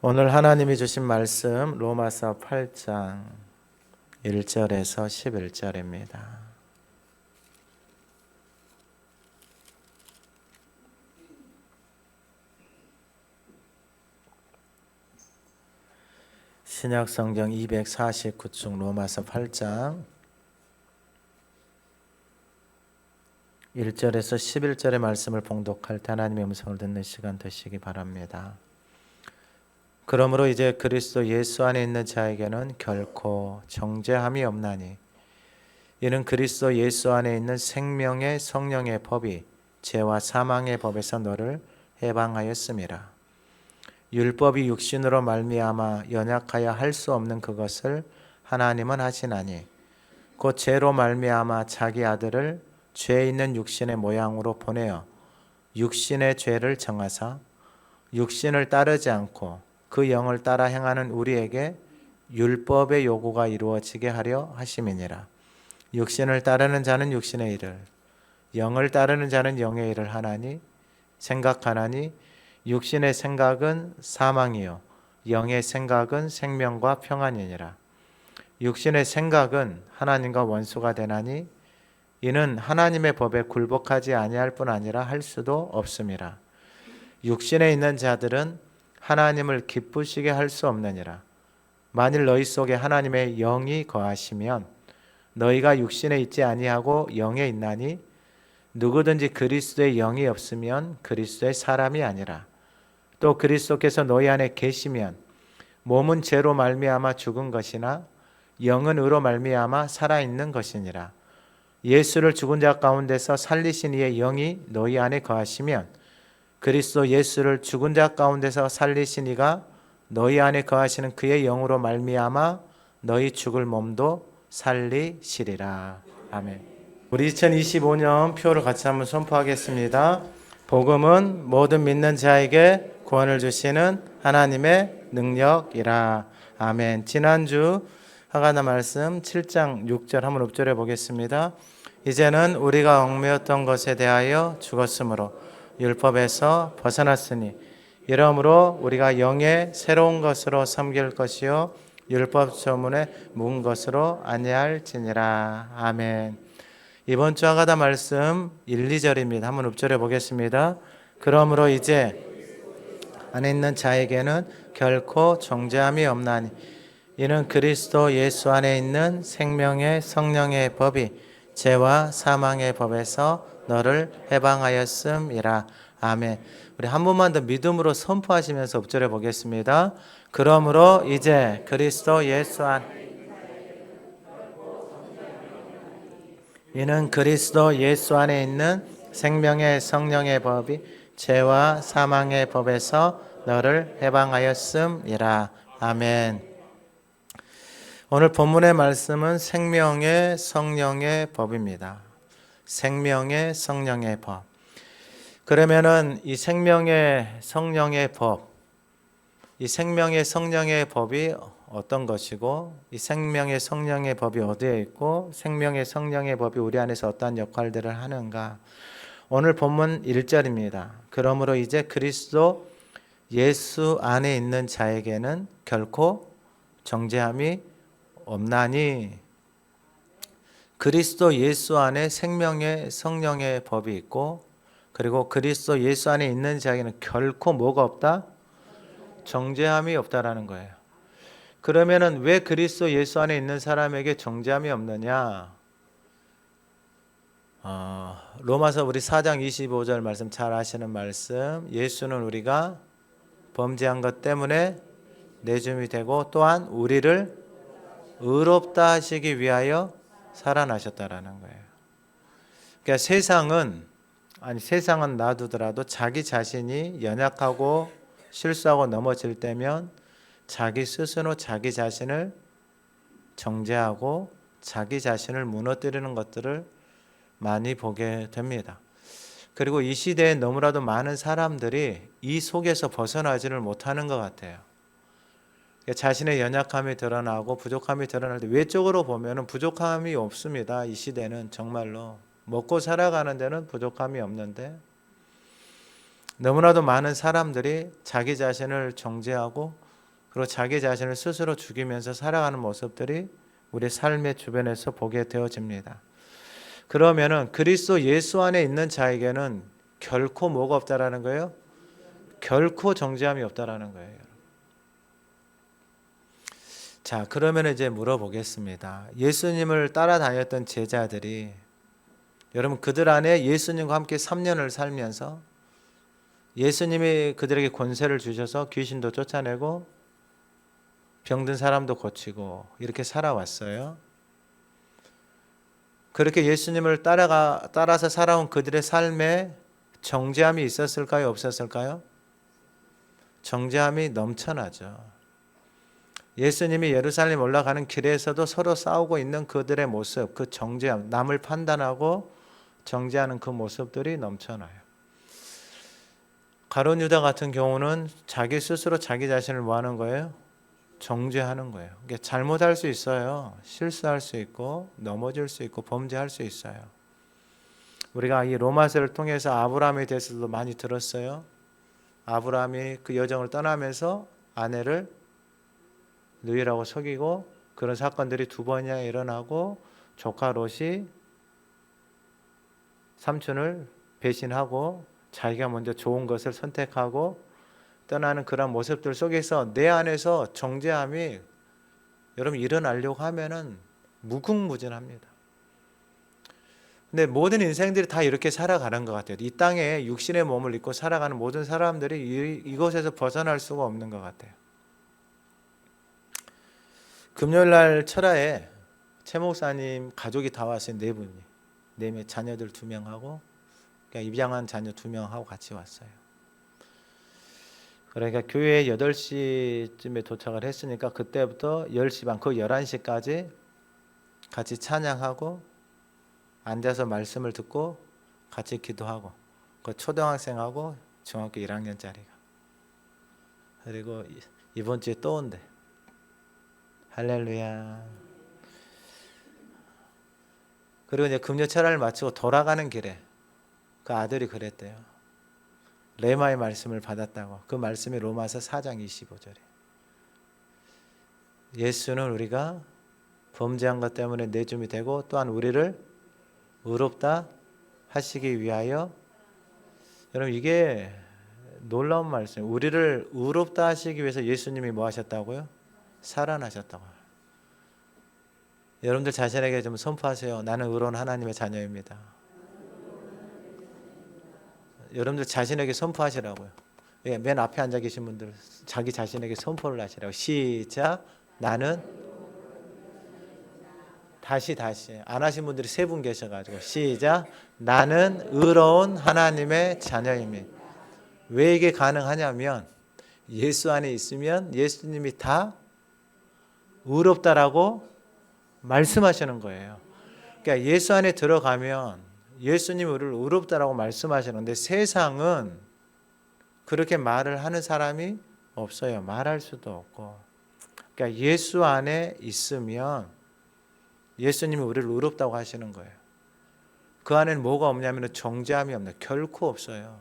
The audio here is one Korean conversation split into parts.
오늘 하나님이 주신 말씀 로마서 8장 1절에서 11절입니다. 신약성경 249쪽 로마서 8장 1절에서 11절의 말씀을 봉독할 때 하나님의 음성을 듣는 시간 되시기 바랍니다. 그러므로 이제 그리스도 예수 안에 있는 자에게는 결코 정죄함이 없나니 이는 그리스도 예수 안에 있는 생명의 성령의 법이 죄와 사망의 법에서 너를 해방하였음이라. 율법이 육신으로 말미암아 연약하여 할 수 없는 그것을 하나님은 하시나니 곧 죄로 말미암아 자기 아들을 죄 있는 육신의 모양으로 보내어 육신의 죄를 정하사 육신을 따르지 않고 그 영을 따라 행하는 우리에게 율법의 요구가 이루어지게 하려 하심이니라. 육신을 따르는 자는 육신의 일을, 영을 따르는 자는 영의 일을 하나니 생각하나니 육신의 생각은 사망이요 영의 생각은 생명과 평안이니라. 육신의 생각은 하나님과 원수가 되나니 이는 하나님의 법에 굴복하지 아니할 뿐 아니라 할 수도 없음이라. 육신에 있는 자들은 하나님을 기쁘시게 할 수 없느니라. 만일 너희 속에 하나님의 영이 거하시면 너희가 육신에 있지 아니하고 영에 있나니 누구든지 그리스도의 영이 없으면 그리스도의 사람이 아니라. 또 그리스도께서 너희 안에 계시면 몸은 죄로 말미암아 죽은 것이나 영은 의로 말미암아 살아있는 것이니라. 예수를 죽은 자 가운데서 살리신 이의 영이 너희 안에 거하시면 그리스도 예수를 죽은 자 가운데서 살리신 이가 너희 안에 거하시는 그의 영으로 말미암아 너희 죽을 몸도 살리시리라. 아멘. 우리 2025년 표를 같이 한번 선포하겠습니다. 복음은 모든 믿는 자에게 구원을 주시는 하나님의 능력이라. 아멘. 지난주 하가나 말씀 7장 6절 한번 읊조려 보겠습니다. 이제는 우리가 얽매였던 것에 대하여 죽었으므로 율법에서 벗어났으니 이러므로 우리가 영의 새로운 것으로 섬길 것이요 율법 조문에 묵은 것으로 아니할지니라. 아멘. 이번 주 하가다 말씀 1, 2절입니다. 한번 읊조려 보겠습니다. 그러므로 이제 안에 있는 자에게는 결코 정죄함이 없나니 이는 그리스도 예수 안에 있는 생명의 성령의 법이 죄와 사망의 법에서 너를 해방하였음이라. 아멘. 우리 한 번만 더 믿음으로 선포하시면서 읊조려 보겠습니다. 그러므로 이제 그리스도 예수 안 이는 그리스도 예수 안에 있는 생명의 성령의 법이 죄와 사망의 법에서 너를 해방하였음이라. 아멘. 오늘 본문의 말씀은 생명의 성령의 법입니다. 생명의 성령의 법. 그러면은 이 생명의 성령의 법, 이 생명의 성령의 법이 어떤 것이고 이 생명의 성령의 법이 어디에 있고 생명의 성령의 법이 우리 안에서 어떠한 역할들을 하는가. 오늘 본문 1절입니다. 그러므로 이제 그리스도 예수 안에 있는 자에게는 결코 정죄함이 없나니 그리스도 예수 안에 생명의 성령의 법이 있고 그리고 그리스도 예수 안에 있는 자에게는 결코 뭐가 없다? 정죄함이 없다라는 거예요. 그러면은 왜 그리스도 예수 안에 있는 사람에게 정죄함이 없느냐? 로마서 우리 4장 25절 말씀 잘 아시는 말씀. 예수는 우리가 범죄한 것 때문에 내줌이 되고 또한 우리를 의롭다 하시기 위하여 살아나셨다라는 거예요. 그러니까 세상은 놔두더라도 자기 자신이 연약하고 실수하고 넘어질 때면 자기 스스로 자기 자신을 정죄하고 자기 자신을 무너뜨리는 것들을 많이 보게 됩니다. 그리고 이 시대에 너무나도 많은 사람들이 이 속에서 벗어나지를 못하는 것 같아요. 자신의 연약함이 드러나고 부족함이 드러날 때 외적으로 보면 부족함이 없습니다. 이 시대는 정말로 먹고 살아가는 데는 부족함이 없는데 너무나도 많은 사람들이 자기 자신을 정죄하고 그리고 자기 자신을 스스로 죽이면서 살아가는 모습들이 우리 삶의 주변에서 보게 되어집니다. 그러면은 그리스도 예수 안에 있는 자에게는 결코 뭐가 없다라는 거예요? 결코 정죄함이 없다라는 거예요. 자, 그러면 이제 물어보겠습니다. 예수님을 따라다녔던 제자들이, 여러분 그들 안에 예수님과 함께 3년을 살면서 예수님이 그들에게 권세를 주셔서 귀신도 쫓아내고 병든 사람도 고치고 이렇게 살아왔어요. 그렇게 예수님을 따라서 살아온 그들의 삶에 정죄함이 있었을까요? 없었을까요? 정죄함이 넘쳐나죠. 예수님이 예루살렘 올라가는 길에서도 서로 싸우고 있는 그들의 모습, 그 정죄함, 남을 판단하고 정죄하는 그 모습들이 넘쳐나요. 가룟 유다 같은 경우는 자기 스스로 자기 자신을 뭐 하는 거예요? 정죄하는 거예요. 잘못할 수 있어요. 실수할 수 있고 넘어질 수 있고 범죄할 수 있어요. 우리가 이 로마서를 통해서 아브라함에 대해서도 많이 들었어요. 아브라함이 그 여정을 떠나면서 아내를 누이라고 속이고 그런 사건들이 2번이나 일어나고 조카 롯이 삼촌을 배신하고 자기가 먼저 좋은 것을 선택하고 떠나는 그런 모습들 속에서 내 안에서 정죄함이 여러분 일어나려고 하면은 무궁무진합니다. 근데 모든 인생들이 다 이렇게 살아가는 것 같아요. 이 땅에 육신의 몸을 입고 살아가는 모든 사람들이 이곳에서 벗어날 수가 없는 것 같아요. 금요일날 철야에 최 목사님 가족이 다 왔어요. 4분이. 4명, 자녀들 2명하고 그러니까 입양한 자녀 2명하고 같이 왔어요. 그러니까 교회에 8시쯤에 도착을 했으니까 그때부터 10시 반, 그 11시까지 같이 찬양하고 앉아서 말씀을 듣고 같이 기도하고 그 초등학생하고 중학교 1학년짜리가 그리고 이번 주에 또 온대. 할렐루야. 그리고 이제 금요 철야를 마치고 돌아가는 길에 그 아들이 그랬대요. 레마의 말씀을 받았다고. 그 말씀이 로마서 4장 25절에 예수는 우리가 범죄한 것 때문에 내줌이 되고 또한 우리를 의롭다 하시기 위하여, 여러분 이게 놀라운 말씀이에요. 우리를 의롭다 하시기 위해서 예수님이 뭐 하셨다고요? 살아나셨다고. 여러분들 자신에게 좀 선포하세요. 나는 의로운 하나님의 자녀입니다. 여러분들 자신에게 선포하시라고요. 예, 맨 앞에 앉아 계신 분들 자기 자신에게 선포를 하시라고. 시작. 나는 다시 안 하신 분들이 3분 계셔가지고 시작. 나는 의로운 하나님의 자녀입니다. 왜 이게 가능하냐면 예수 안에 있으면 예수님이 다 의롭다라고 말씀하시는 거예요. 그러니까 예수 안에 들어가면 예수님이 우리를 의롭다라고 말씀하시는데 세상은 그렇게 말을 하는 사람이 없어요. 말할 수도 없고. 그러니까 예수 안에 있으면 예수님이 우리를 의롭다고 하시는 거예요. 그 안에는 뭐가 없냐면 정죄함이 없는, 결코 없어요.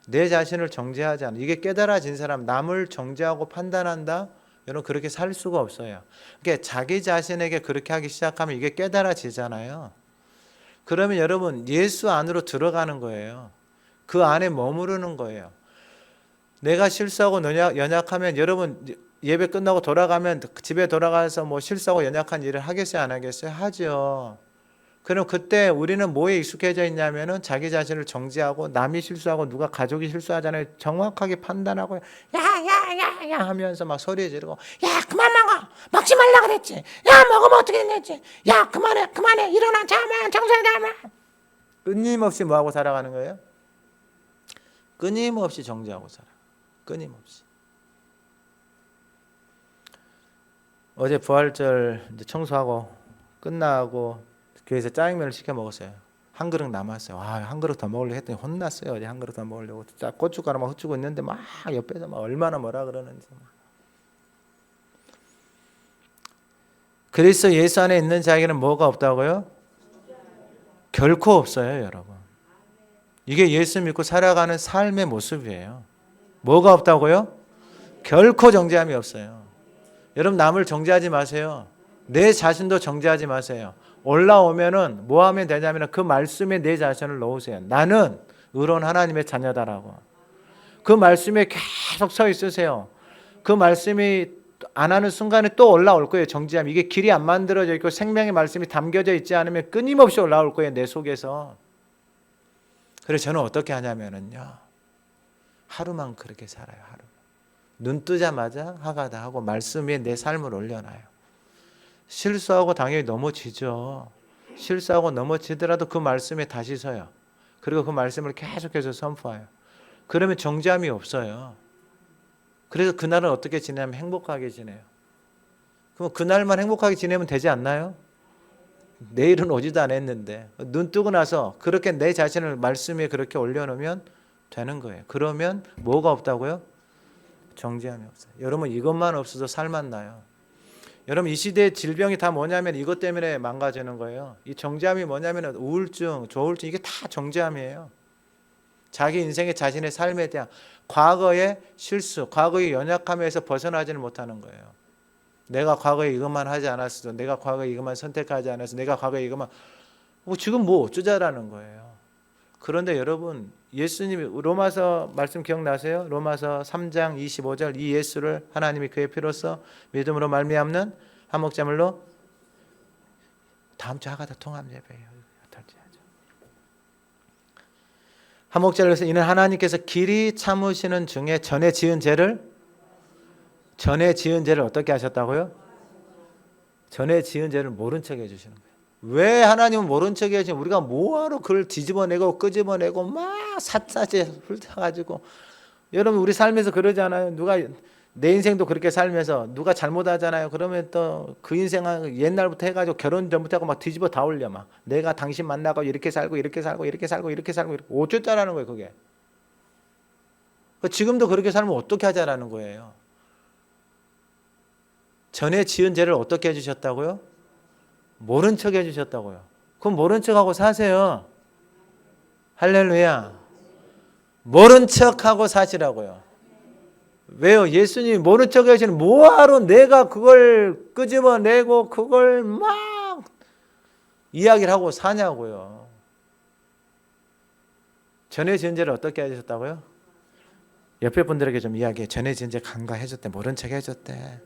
내 자신을 정죄하지 않아. 이게 깨달아진 사람, 남을 정죄하고 판단한다? 여러분 그렇게 살 수가 없어요. 그러니까 자기 자신에게 그렇게 하기 시작하면 이게 깨달아지잖아요. 그러면 여러분 예수 안으로 들어가는 거예요. 그 안에 머무르는 거예요. 내가 실수하고 연약하면 여러분 예배 끝나고 돌아가면 집에 돌아가서 뭐 실수하고 연약한 일을 하겠어요? 안 하겠어요? 하죠. 그럼 그때 우리는 뭐에 익숙해져 있냐면은 자기 자신을 정죄하고 남이 실수하고 누가 가족이 실수하잖아요. 정확하게 판단하고 야야야야 하면서 막 소리 지르고 야 그만 먹어 먹지 말라 그랬지. 야 먹으면 어떻게 됐지. 야 그만해 일어나 자만 정상에 자만. 끊임없이 뭐하고 살아가는 거예요? 끊임없이 정죄하고 살아. 끊임없이. 어제 부활절 이제 청소하고 끝나고 교회에서 짜장면을 시켜 먹었어요. 한 그릇 남았어요. 한 그릇 더 먹으려고 했더니 혼났어요. 어제 한 그릇 더 먹으려고. 고춧가루 막 흩주고 있는데 막 옆에서 막 얼마나 뭐라 그러는지. 그리스도 예수 안에 있는 자에게는 뭐가 없다고요? 결코 없어요, 여러분. 이게 예수 믿고 살아가는 삶의 모습이에요. 뭐가 없다고요? 결코 정죄함이 없어요. 여러분 남을 정죄하지 마세요. 내 자신도 정죄하지 마세요. 올라오면은 뭐 하면 되냐면 그 말씀에 내 자신을 넣으세요. 나는 의로운 하나님의 자녀다라고. 그 말씀에 계속 서 있으세요. 그 말씀이 안 하는 순간에 또 올라올 거예요. 정죄함. 이게 길이 안 만들어져 있고 생명의 말씀이 담겨져 있지 않으면 끊임없이 올라올 거예요. 내 속에서. 그래서 저는 어떻게 하냐면은요. 하루만 그렇게 살아요. 하루. 눈 뜨자마자 하가다 하고 말씀 위에 내 삶을 올려놔요. 실수하고 당연히 넘어지죠. 실수하고 넘어지더라도 그 말씀에 다시 서요. 그리고 그 말씀을 계속해서 선포해요. 그러면 정죄함이 없어요. 그래서 그날은 어떻게 지내냐면 행복하게 지내요. 그럼 그날만 행복하게 지내면 되지 않나요? 내일은 오지도 않았는데 눈 뜨고 나서 그렇게 내 자신을 말씀 위에 그렇게 올려놓으면 되는 거예요. 그러면 뭐가 없다고요? 정죄함이 없어요. 여러분 이것만 없어도 살만 나요. 여러분 이 시대의 질병이 다 뭐냐면 이것 때문에 망가지는 거예요. 이 정죄함이 뭐냐면 우울증, 조울증 이게 다 정죄함이에요. 자기 인생의 자신의 삶에 대한 과거의 실수, 과거의 연약함에서 벗어나지는 못하는 거예요. 내가 과거에 이것만 하지 않았어도, 내가 과거에 이것만 선택하지 않았어, 내가 과거에 이것만 지금 뭐 어쩌자라는 거예요. 그런데 여러분 예수님이 로마서 말씀 기억나세요? 로마서 3장 25절 이 예수를 하나님이 그의 피로써 믿음으로 말미암는 한목자물로 다음 주 하가다 통합 예배예요. 한목자를 이는 하나님께서 길이 참으시는 중에 전에 지은 죄를 어떻게 하셨다고요? 전에 지은 죄를 모른 척 해주시는 거예요. 왜 하나님은 모른 척 해주시면 우리가 뭐하러 그걸 뒤집어내고 끄집어내고 막 샅샅이 훑어가지고 여러분 우리 삶에서 그러지 않아요? 누가 내 인생도 그렇게 살면서 누가 잘못하잖아요. 그러면 또 그 인생은 옛날부터 해가지고 결혼 전부터 하고 막 뒤집어 다 올려 막 내가 당신 만나고 이렇게 살고 이렇게 살고 이렇게 살고 이렇게 살고 어쩌자라는 거예요. 그게 지금도 그렇게 살면 어떻게 하자라는 거예요. 전에 지은 죄를 어떻게 해주셨다고요? 모른 척 해주셨다고요. 그럼 모른 척하고 사세요. 할렐루야. 모른 척하고 사시라고요. 왜요? 예수님이 모른 척 하시는 뭐하러 내가 그걸 끄집어내고 그걸 막 이야기를 하고 사냐고요. 전에 지은 죄를 어떻게 해주셨다고요? 옆에 분들에게 좀 이야기해. 전에 지은 죄 간과해줬대. 모른 척 해줬대.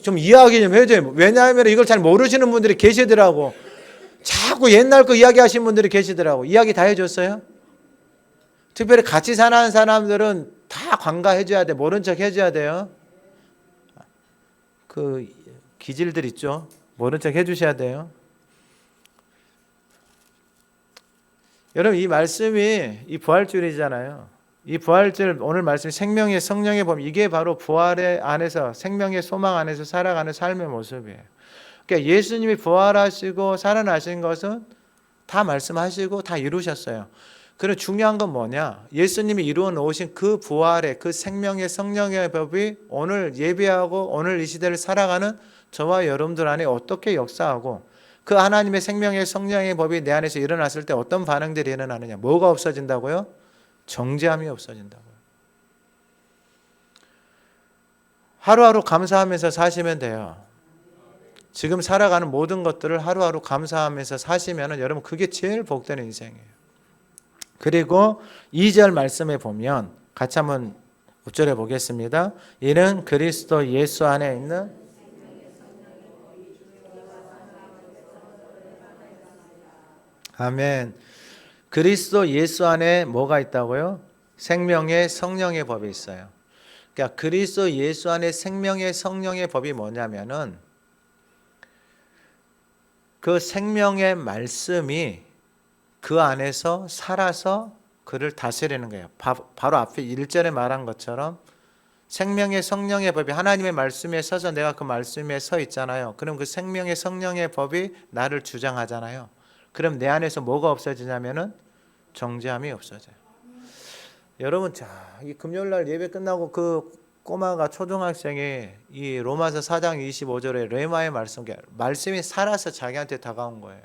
좀 이야기 좀 해줘요. 왜냐하면 이걸 잘 모르시는 분들이 계시더라고. 자꾸 옛날 거 이야기하시는 분들이 계시더라고. 이야기 다 해줬어요? 특별히 같이 사는 사람들은 다 관가해줘야 돼. 모른 척 해줘야 돼요. 그 기질들 있죠. 모른 척 해주셔야 돼요. 여러분 이 말씀이 이 부활주일이잖아요. 이 부활절 오늘 말씀 생명의 성령의 범 이게 바로 부활의 안에서 생명의 소망 안에서 살아가는 삶의 모습이에요. 그러니까 예수님이 부활하시고 살아나신 것은 다 말씀하시고 다 이루셨어요. 그리고 중요한 건 뭐냐? 예수님이 이루어 놓으신 그 부활의 그 생명의 성령의 법이 오늘 예배하고 오늘 이 시대를 살아가는 저와 여러분들 안에 어떻게 역사하고 그 하나님의 생명의 성령의 법이 내 안에서 일어났을 때 어떤 반응들이 일어나느냐? 뭐가 없어진다고요? 정죄함이 없어진다고요. 하루하루 감사하면서 사시면 돼요. 지금 살아가는 모든 것들을 하루하루 감사하면서 사시면 여러분 그게 제일 복된 인생이에요. 그리고 2절 말씀에 보면 같이 한번 우절해 보겠습니다. 이는 그리스도 예수 안에 있는 아멘. 그리스도 예수 안에 뭐가 있다고요? 생명의 성령의 법이 있어요. 그러니까 그리스도 예수 안에 생명의 성령의 법이 뭐냐면은 그 생명의 말씀이 그 안에서 살아서 그를 다스리는 거예요. 바로 앞에 1절에 말한 것처럼 생명의 성령의 법이 하나님의 말씀에 서서 내가 그 말씀에 서 있잖아요. 그럼 그 생명의 성령의 법이 나를 주장하잖아요. 그럼 내 안에서 뭐가 없어지냐면은 정죄함이 없어져요. 여러분, 이 금요일 날 예배 끝나고 그 꼬마가 초등학생이 이 로마서 4장 25절에 레마의 말씀이 살아서 자기한테 다가온 거예요.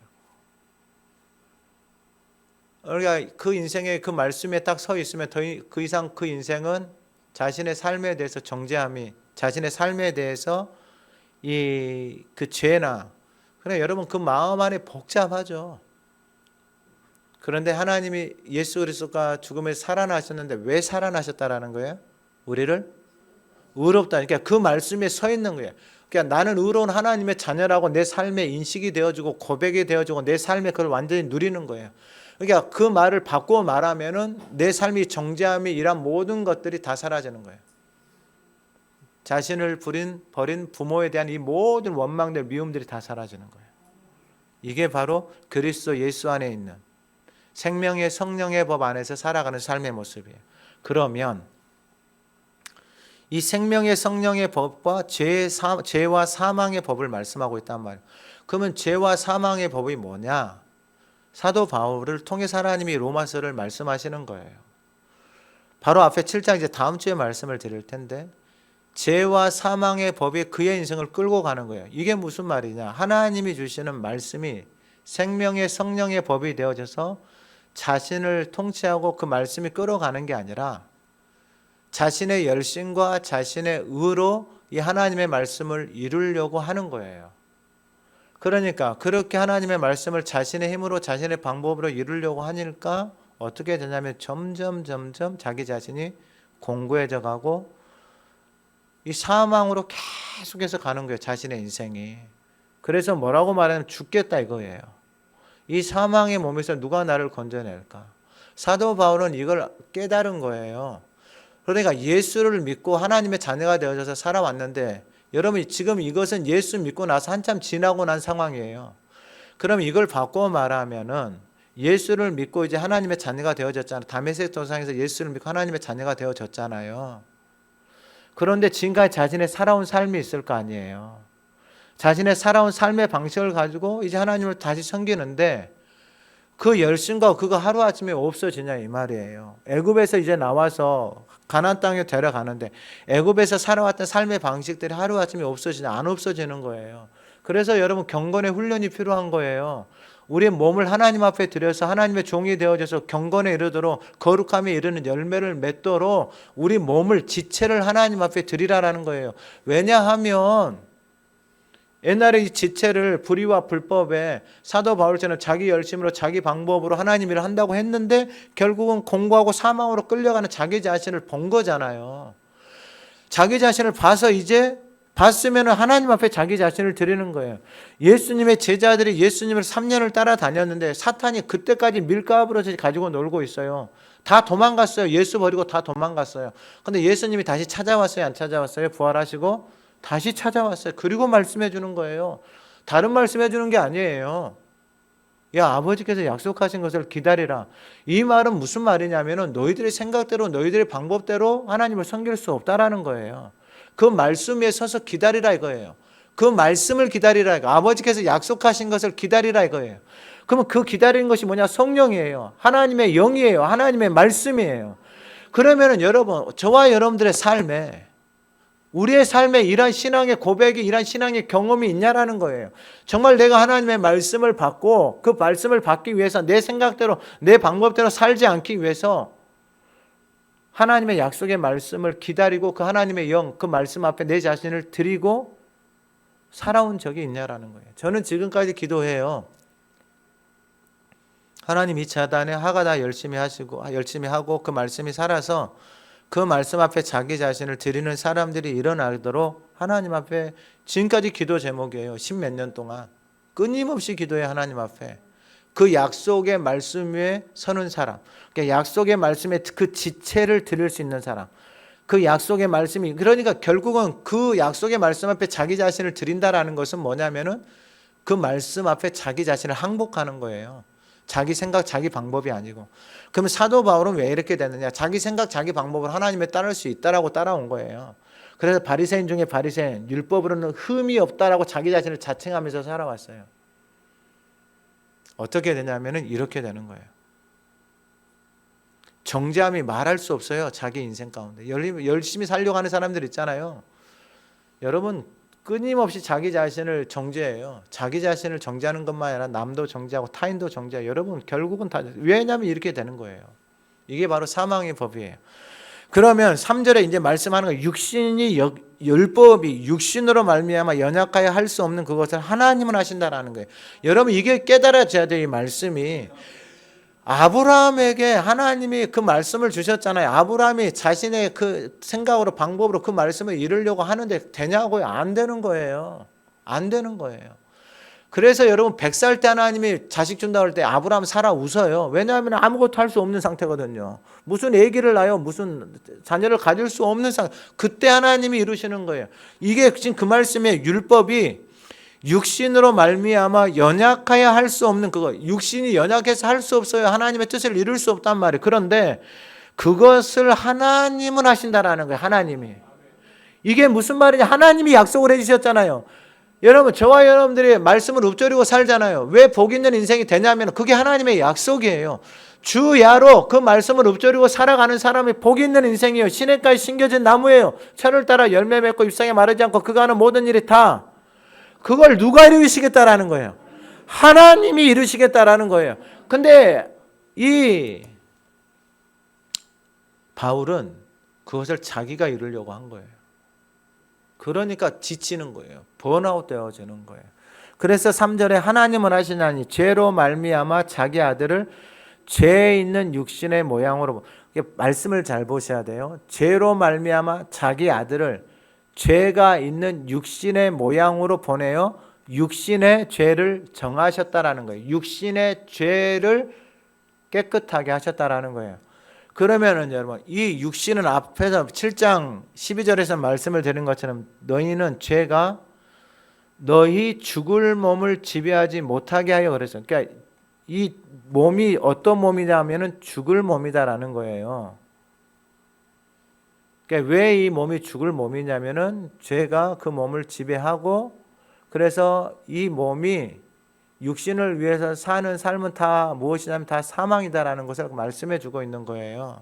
그러니까 그 인생에 그 말씀에 딱 서 있으면 그 이상 그 인생은 자신의 삶에 대해서 정죄함이 자신의 삶에 대해서 그 죄나, 그래 여러분 그 마음 안에 복잡하죠. 그런데 하나님이 예수 그리스도가 죽음에서 살아나셨는데 왜 살아나셨다라는 거예요? 우리를 의롭다. 그러니까 그 말씀에 서 있는 거예요. 그러니까 나는 의로운 하나님의 자녀라고 내 삶에 인식이 되어지고 고백이 되어지고 내 삶에 그걸 완전히 누리는 거예요. 그러니까 그 말을 바꾸어 말하면은 내 삶이 정죄함이 이란 모든 것들이 다 사라지는 거예요. 자신을 버린 부모에 대한 이 모든 원망들, 미움들이 다 사라지는 거예요. 이게 바로 그리스도 예수 안에 있는 생명의 성령의 법 안에서 살아가는 삶의 모습이에요. 그러면 이 생명의 성령의 법과 죄와 사망의 법을 말씀하고 있단 말이에요. 그러면 죄와 사망의 법이 뭐냐? 사도 바울을 통해서 하나님이 로마서를 말씀하시는 거예요. 바로 앞에 7장 이제 다음 주에 말씀을 드릴 텐데, 죄와 사망의 법이 그의 인생을 끌고 가는 거예요. 이게 무슨 말이냐? 하나님이 주시는 말씀이 생명의 성령의 법이 되어져서 자신을 통치하고 그 말씀이 끌어가는 게 아니라 자신의 열심과 자신의 의로 이 하나님의 말씀을 이루려고 하는 거예요. 그러니까 그렇게 하나님의 말씀을 자신의 힘으로 자신의 방법으로 이루려고 하니까 어떻게 되냐면 점점 자기 자신이 공고해져 가고 이 사망으로 계속해서 가는 거예요. 자신의 인생이. 그래서 뭐라고 말하면 죽겠다 이거예요. 이 사망의 몸에서 누가 나를 건져낼까? 사도 바울은 이걸 깨달은 거예요. 그러니까 예수를 믿고 하나님의 자녀가 되어져서 살아왔는데, 여러분 지금 이것은 예수 믿고 나서 한참 지나고 난 상황이에요. 그럼 이걸 바꿔 말하면은 예수를 믿고 이제 하나님의 자녀가 되어졌잖아요. 다메섹 도상에서 예수를 믿고 하나님의 자녀가 되어졌잖아요. 그런데 지금까지 자신의 살아온 삶이 있을 거 아니에요. 자신의 살아온 삶의 방식을 가지고 이제 하나님을 다시 섬기는데 그 열심과 그거 하루아침에 없어지냐 이 말이에요. 애굽에서 이제 나와서 가나안 땅에 데려가는데 애굽에서 살아왔던 삶의 방식들이 하루아침에 없어지냐? 안 없어지는 거예요. 그래서 여러분 경건의 훈련이 필요한 거예요. 우리의 몸을 하나님 앞에 들여서 하나님의 종이 되어져서 경건에 이르도록 거룩함에 이르는 열매를 맺도록 우리 몸을 지체를 하나님 앞에 드리라라는 거예요. 왜냐하면 옛날에 이 지체를 불의와 불법에 사도 바울처럼 자기 열심으로 자기 방법으로 하나님 일을 한다고 했는데 결국은 공고하고 사망으로 끌려가는 자기 자신을 본 거잖아요. 자기 자신을 봐서 이제 봤으면 하나님 앞에 자기 자신을 드리는 거예요. 예수님의 제자들이 예수님을 3년을 따라다녔는데 사탄이 그때까지 밀가부러져 가지고 놀고 있어요. 다 도망갔어요. 예수 버리고 다 도망갔어요. 근데 예수님이 다시 찾아왔어요? 안 찾아왔어요? 부활하시고 다시 찾아왔어요. 그리고 말씀해 주는 거예요. 다른 말씀해 주는 게 아니에요. 야, 아버지께서 약속하신 것을 기다리라. 이 말은 무슨 말이냐면은 너희들의 생각대로 너희들의 방법대로 하나님을 섬길 수 없다라는 거예요. 그 말씀 위에 서서 기다리라 이거예요. 그 말씀을 기다리라 이거. 아버지께서 약속하신 것을 기다리라 이거예요. 그러면 그 기다리는 것이 뭐냐? 성령이에요. 하나님의 영이에요. 하나님의 말씀이에요. 그러면은 여러분, 저와 여러분들의 삶에 우리의 삶에 이런 신앙의 고백이 이런 신앙의 경험이 있냐라는 거예요. 정말 내가 하나님의 말씀을 받고 그 말씀을 받기 위해서 내 생각대로 내 방법대로 살지 않기 위해서 하나님의 약속의 말씀을 기다리고 그 하나님의 영, 그 말씀 앞에 내 자신을 드리고 살아온 적이 있냐라는 거예요. 저는 지금까지 기도해요. 하나님 이 자단에 하가 다 열심히 하고 그 말씀이 살아서 그 말씀 앞에 자기 자신을 드리는 사람들이 일어나도록 하나님 앞에 지금까지 기도 제목이에요. 10몇 년 동안 끊임없이 기도해 하나님 앞에. 그 약속의 말씀 위에 서는 사람, 그러니까 약속의 말씀에 그 지체를 드릴 수 있는 사람, 그 약속의 말씀이, 그러니까 결국은 그 약속의 말씀 앞에 자기 자신을 드린다라는 것은 뭐냐면은 그 말씀 앞에 자기 자신을 항복하는 거예요. 자기 생각, 자기 방법이 아니고. 그러면 사도 바울은 왜 이렇게 됐느냐? 자기 생각, 자기 방법을 하나님에 따를 수 있다라고 따라온 거예요. 그래서 바리새인 중에 바리새인, 율법으로는 흠이 없다라고 자기 자신을 자칭하면서 살아왔어요. 어떻게 되냐면은 이렇게 되는 거예요. 정죄함이 말할 수 없어요. 자기 인생 가운데 열심히 살려고 하는 사람들 있잖아요. 여러분 끊임없이 자기 자신을 정죄해요. 자기 자신을 정죄하는 것만 아니라 남도 정죄하고 타인도 정죄해요. 여러분 결국은 다, 왜냐하면 이렇게 되는 거예요. 이게 바로 사망의 법이에요. 그러면 3절에 이제 말씀하는 거예요. 육신이 율법이 육신으로 말미암아 연약하여 할 수 없는 그것을 하나님은 하신다라는 거예요. 여러분 이게 깨달아져야 돼요. 이 말씀이. 아브라함에게 하나님이 그 말씀을 주셨잖아요. 아브라함이 자신의 그 생각으로 방법으로 그 말씀을 이루려고 하는데 되냐고요? 안 되는 거예요. 안 되는 거예요. 그래서 여러분 100살 때 하나님이 자식 준다고 할 때 아브라함 사라 웃어요. 왜냐하면 아무것도 할 수 없는 상태거든요. 무슨 아기를 낳아요. 무슨 자녀를 가질 수 없는 상태. 그때 하나님이 이루시는 거예요. 이게 지금 그 말씀에 율법이 육신으로 말미암아 연약하여 할 수 없는 그거. 육신이 연약해서 할 수 없어요. 하나님의 뜻을 이룰 수 없단 말이에요. 그런데 그것을 하나님은 하신다라는 거예요. 하나님이. 이게 무슨 말이냐? 하나님이 약속을 해주셨잖아요. 여러분 저와 여러분들이 말씀을 읊조리고 살잖아요. 왜 복 있는 인생이 되냐면 그게 하나님의 약속이에요. 주야로 그 말씀을 읊조리고 살아가는 사람이 복 있는 인생이에요. 시냇가에 심겨진 나무예요. 철을 따라 열매 맺고 잎사귀 마르지 않고 그가 하는 모든 일이 다 그걸 누가 이루시겠다라는 거예요? 하나님이 이루시겠다라는 거예요. 근데 이 바울은 그것을 자기가 이루려고 한 거예요. 그러니까 지치는 거예요. 번아웃 되어지는 거예요. 그래서 3절에 하나님은 하시나니 죄로 말미암아 자기 아들을 죄 있는 육신의 모양으로 말씀을 잘 보셔야 돼요. 죄로 말미암아 자기 아들을 죄가 있는 육신의 모양으로 보내어 육신의 죄를 정하셨다라는 거예요. 육신의 죄를 깨끗하게 하셨다라는 거예요. 그러면은 여러분 이 육신은 앞에서 7장 12절에서 말씀을 드린 것처럼 너희는 죄가 너희 죽을 몸을 지배하지 못하게 하여 그랬어요. 그러니까 이 몸이 어떤 몸이냐면은 죽을 몸이다라는 거예요. 그러니까 왜 이 몸이 죽을 몸이냐면은 죄가 그 몸을 지배하고 그래서 이 몸이 육신을 위해서 사는 삶은 다 무엇이냐면 다 사망이다라는 것을 말씀해 주고 있는 거예요.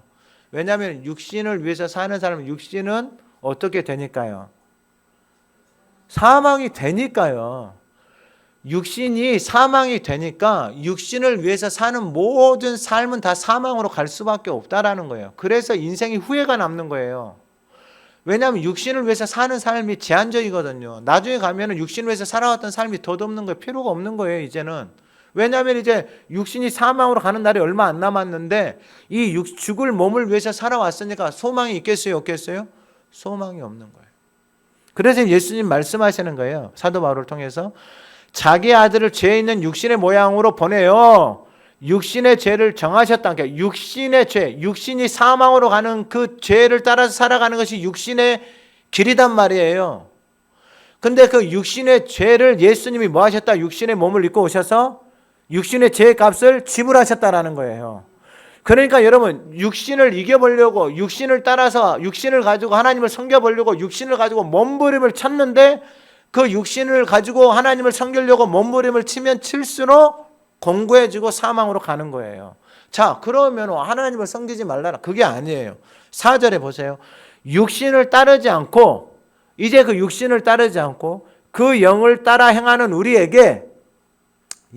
왜냐하면 육신을 위해서 사는 사람은 육신은 어떻게 되니까요? 사망이 되니까요. 육신이 사망이 되니까 육신을 위해서 사는 모든 삶은 다 사망으로 갈 수밖에 없다라는 거예요. 그래서 인생이 후회가 남는 거예요. 왜냐하면 육신을 위해서 사는 삶이 제한적이거든요. 나중에 가면은 육신을 위해서 살아왔던 삶이 덧없는 거예요. 필요가 없는 거예요, 이제는. 왜냐하면 이제 육신이 사망으로 가는 날이 얼마 안 남았는데 이 죽을 몸을 위해서 살아왔으니까 소망이 있겠어요, 없겠어요? 소망이 없는 거예요. 그래서 예수님 말씀하시는 거예요. 사도 바울을 통해서 자기 아들을 죄 있는 육신의 모양으로 보내요. 육신의 죄를 정하셨다. 그러니까 육신의 죄, 육신이 사망으로 가는 그 죄를 따라서 살아가는 것이 육신의 길이단 말이에요. 근데 그 육신의 죄를 예수님이 뭐 하셨다? 육신의 몸을 입고 오셔서 육신의 죄의 값을 지불하셨다라는 거예요. 그러니까 여러분 육신을 이겨보려고 육신을 따라서 육신을 가지고 하나님을 섬겨보려고 육신을 가지고 몸부림을 쳤는데 그 육신을 가지고 하나님을 섬기려고 몸부림을 치면 칠수록 공고해지고 사망으로 가는 거예요. 자, 그러면 하나님을 섬기지 말라라. 그게 아니에요. 4절에 보세요. 육신을 따르지 않고 이제 그 육신을 따르지 않고 그 영을 따라 행하는 우리에게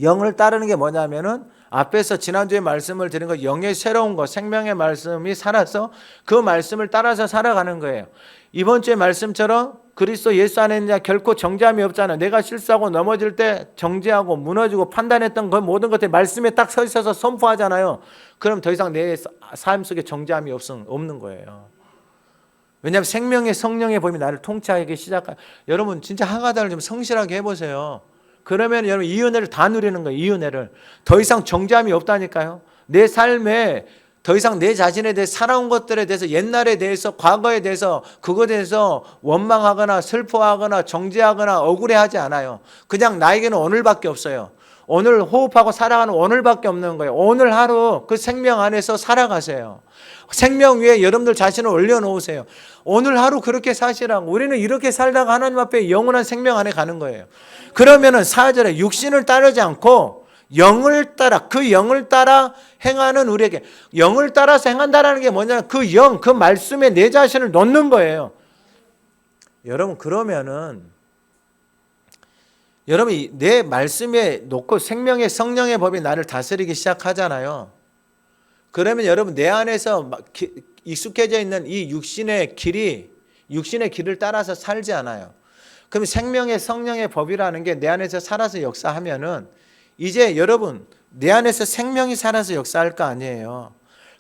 영을 따르는 게 뭐냐면은 앞에서 지난주에 말씀을 드린 거 영의 새로운 것 생명의 말씀이 살아서 그 말씀을 따라서 살아가는 거예요. 이번 주의 말씀처럼 그리스도 예수 안에 있는 자 결코 정죄함이 없잖아요. 내가 실수하고 넘어질 때 정죄하고 무너지고 판단했던 그 모든 것들이 말씀에 딱 서 있어서 선포하잖아요. 그럼 더 이상 내 삶 속에 정죄함이 없는 거예요. 왜냐하면 생명의 성령의 법이 나를 통치하기 시작해요. 여러분 진짜 하가다를 좀 성실하게 해보세요. 그러면 여러분 이 은혜를 다 누리는 거예요. 이 은혜를. 더 이상 정죄함이 없다니까요. 내 삶에 더 이상 내 자신에 대해 살아온 것들에 대해서 옛날에 대해서 과거에 대해서 그것에 대해서 원망하거나 슬퍼하거나 정죄하거나 억울해하지 않아요. 그냥 나에게는 오늘밖에 없어요. 오늘 호흡하고 살아가는 오늘밖에 없는 거예요. 오늘 하루 그 생명 안에서 살아가세요. 생명 위에 여러분들 자신을 올려놓으세요. 오늘 하루 그렇게 사시라고. 우리는 이렇게 살다가 하나님 앞에 영원한 생명 안에 가는 거예요. 그러면은 4절에 육신을 따르지 않고 영을 따라 그 영을 따라 행하는 우리에게 영을 따라서 행한다라는 게 뭐냐면 그 영, 그 말씀에 내 자신을 놓는 거예요. 여러분 그러면은 여러분이 내 말씀에 놓고 생명의 성령의 법이 나를 다스리기 시작하잖아요. 그러면 여러분 내 안에서 익숙해져 있는 이 육신의 길을 따라서 살지 않아요. 그럼 생명의 성령의 법이라는 게 내 안에서 살아서 역사하면은 이제 여러분 내 안에서 생명이 살아서 역사할 거 아니에요.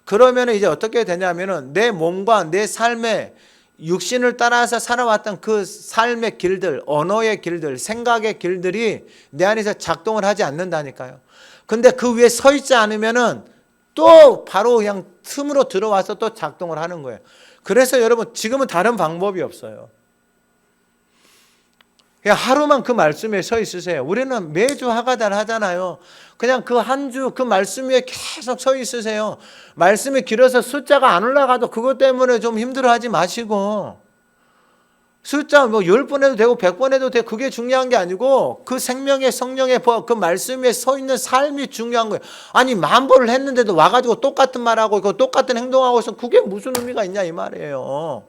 그러면 이제 어떻게 되냐면은 내 몸과 내 삶의 육신을 따라서 살아왔던 그 삶의 길들, 언어의 길들, 생각의 길들이 내 안에서 작동을 하지 않는다니까요. 근데 그 위에 서 있지 않으면은 또 바로 그냥 틈으로 들어와서 또 작동을 하는 거예요. 그래서 여러분 지금은 다른 방법이 없어요. 그냥 하루만 그 말씀에 서 있으세요. 우리는 매주 하가달 하잖아요. 그냥 그 한 주 그 말씀 위에 계속 서 있으세요. 말씀이 길어서 숫자가 안 올라가도 그것 때문에 좀 힘들어하지 마시고, 숫자 뭐 10번 해도 되고 100번 해도 되고 그게 중요한 게 아니고 그 생명의 성령의 법, 그 말씀 위에 서 있는 삶이 중요한 거예요. 아니 10,000번을 했는데도 와가지고 똑같은 말하고 그 똑같은 행동하고 있으면 그게 무슨 의미가 있냐 이 말이에요.